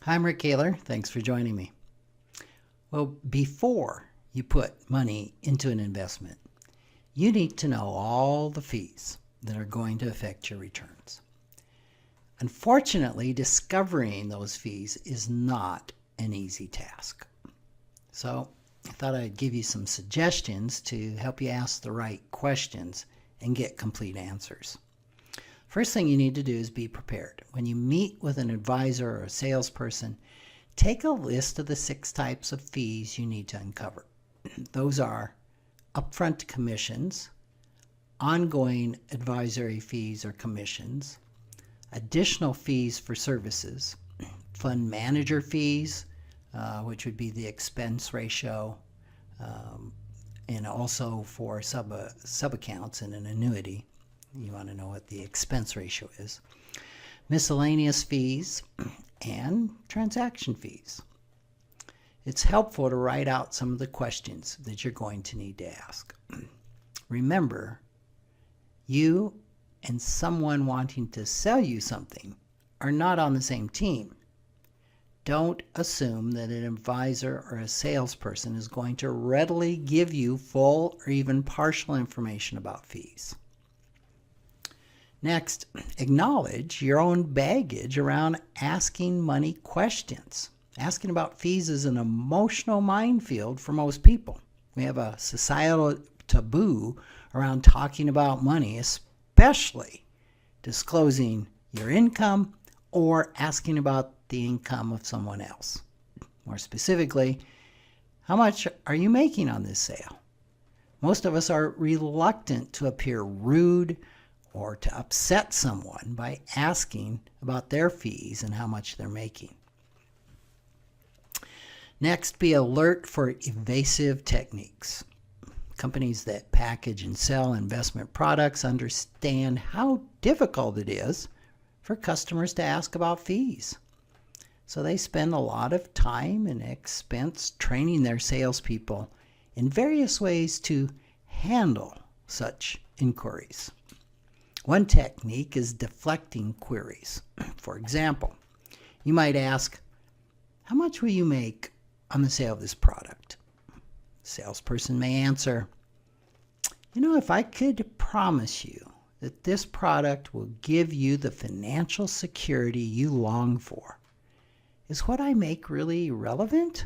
Hi, I'm Rick Kaler. Thanks for joining me. Well, before you put money into an investment, you need to know all the fees that are going to affect your returns. Unfortunately, discovering those fees is not an easy task. So I thought I'd give you some suggestions to help you ask the right questions and get complete answers. First thing you need to do is be prepared. When you meet with an advisor or a salesperson, take a list of the 6 types of fees you need to uncover. Those are upfront commissions, ongoing advisory fees or commissions, additional fees for services, fund manager fees, which would be the expense ratio, and also for sub-accounts in an annuity. You want to know what the expense ratio is. Miscellaneous fees and transaction fees. It's helpful to write out some of the questions that you're going to need to ask. Remember, you and someone wanting to sell you something are not on the same team. Don't assume that an advisor or a salesperson is going to readily give you full or even partial information about fees. Next, acknowledge your own baggage around asking money questions. Asking about fees is an emotional minefield for most people. We have a societal taboo around talking about money, especially disclosing your income or asking about the income of someone else. More specifically, how much are you making on this sale? Most of us are reluctant to appear rude or to upset someone by asking about their fees and how much they're making. Next, be alert for evasive techniques. Companies that package and sell investment products understand how difficult it is for customers to ask about fees. So they spend a lot of time and expense training their salespeople in various ways to handle such inquiries. One technique is deflecting queries. For example, you might ask, how much will you make on the sale of this product? The salesperson may answer, if I could promise you that this product will give you the financial security you long for, is what I make really relevant?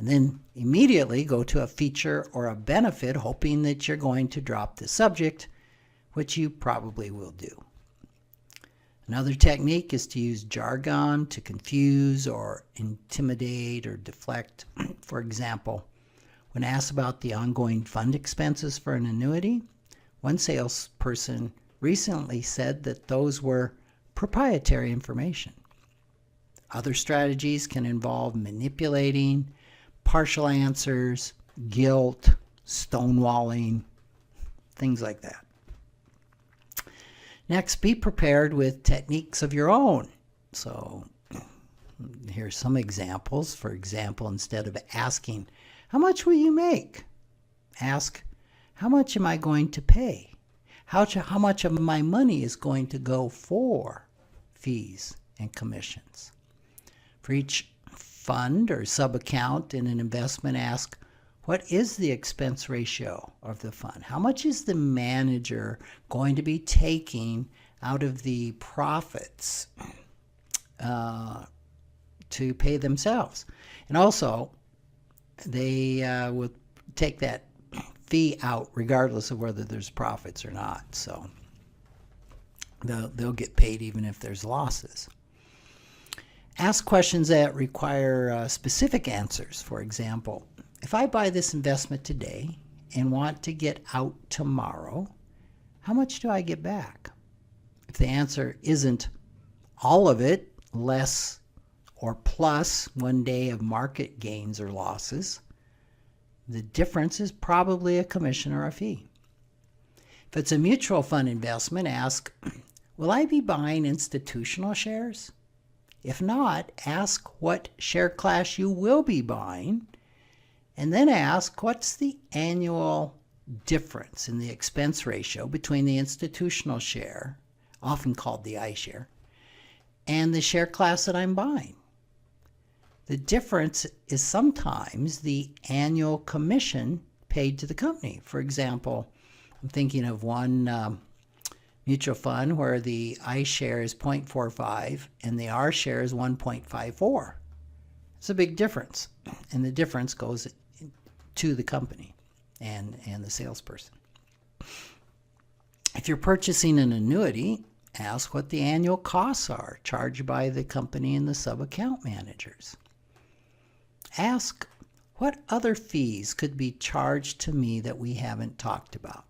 And then immediately go to a feature or a benefit, hoping that you're going to drop the subject, which you probably will do. Another technique is to use jargon to confuse or intimidate or deflect. For example, when asked about the ongoing fund expenses for an annuity, one salesperson recently said that those were proprietary information. Other strategies can involve manipulating, partial answers, guilt, stonewalling, things like that. Next, be prepared with techniques of your own. So here's some examples. For example, instead of asking, how much will you make? Ask, how much am I going to pay? How much of my money is going to go for fees and commissions? For each fund or sub-account in an investment, ask, what is the expense ratio of the fund? How much is the manager going to be taking out of the profits to pay themselves? And also, they will take that fee out regardless of whether there's profits or not. So they'll get paid even if there's losses. Ask questions that require specific answers. For example, if I buy this investment today and want to get out tomorrow, how much do I get back? If the answer isn't all of it, less or plus 1 day of market gains or losses, the difference is probably a commission or a fee. If it's a mutual fund investment, ask, will I be buying institutional shares? If not, ask what share class you will be buying, and then ask what's the annual difference in the expense ratio between the institutional share, often called the iShare, and the share class that I'm buying. The difference is sometimes the annual commission paid to the company. For example, I'm thinking of one mutual fund where the I share is 0.45 and the R share is 1.54. It's a big difference, and the difference goes to the company and the salesperson. If you're purchasing an annuity, ask what the annual costs are charged by the company and the sub-account managers. Ask what other fees could be charged to me that we haven't talked about.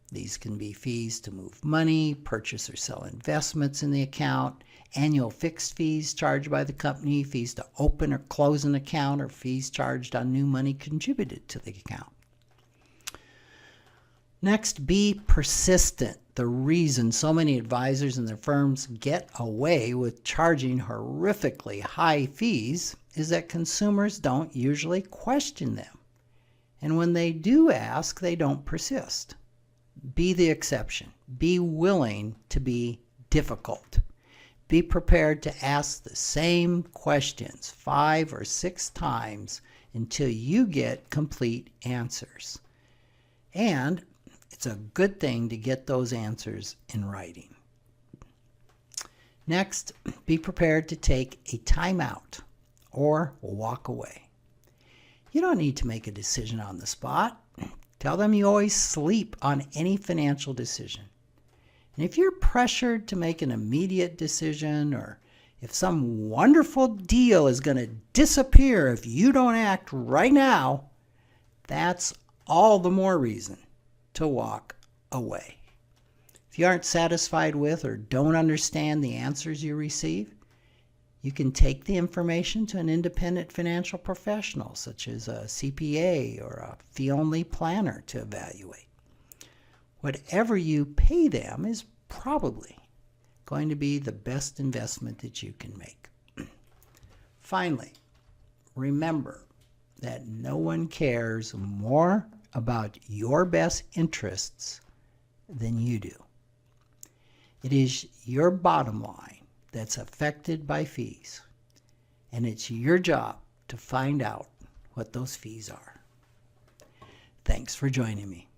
These can be fees to move money, purchase or sell investments in the account, annual fixed fees charged by the company, fees to open or close an account, or fees charged on new money contributed to the account. Next, be persistent. The reason so many advisors and their firms get away with charging horrifically high fees is that consumers don't usually question them. And when they do ask, they don't persist. Be the exception. Be willing to be difficult. Be prepared to ask the same questions 5 or 6 times until you get complete answers. And it's a good thing to get those answers in writing. Next, be prepared to take a timeout or walk away. You don't need to make a decision on the spot. Tell them you always sleep on any financial decision. And if you're pressured to make an immediate decision, or if some wonderful deal is going to disappear if you don't act right now, that's all the more reason to walk away. If you aren't satisfied with or don't understand the answers you receive, you can take the information to an independent financial professional, such as a CPA or a fee-only planner, to evaluate. Whatever you pay them is probably going to be the best investment that you can make. Finally, remember that no one cares more about your best interests than you do. It is your bottom line that's affected by fees, and it's your job to find out what those fees are. Thanks for joining me.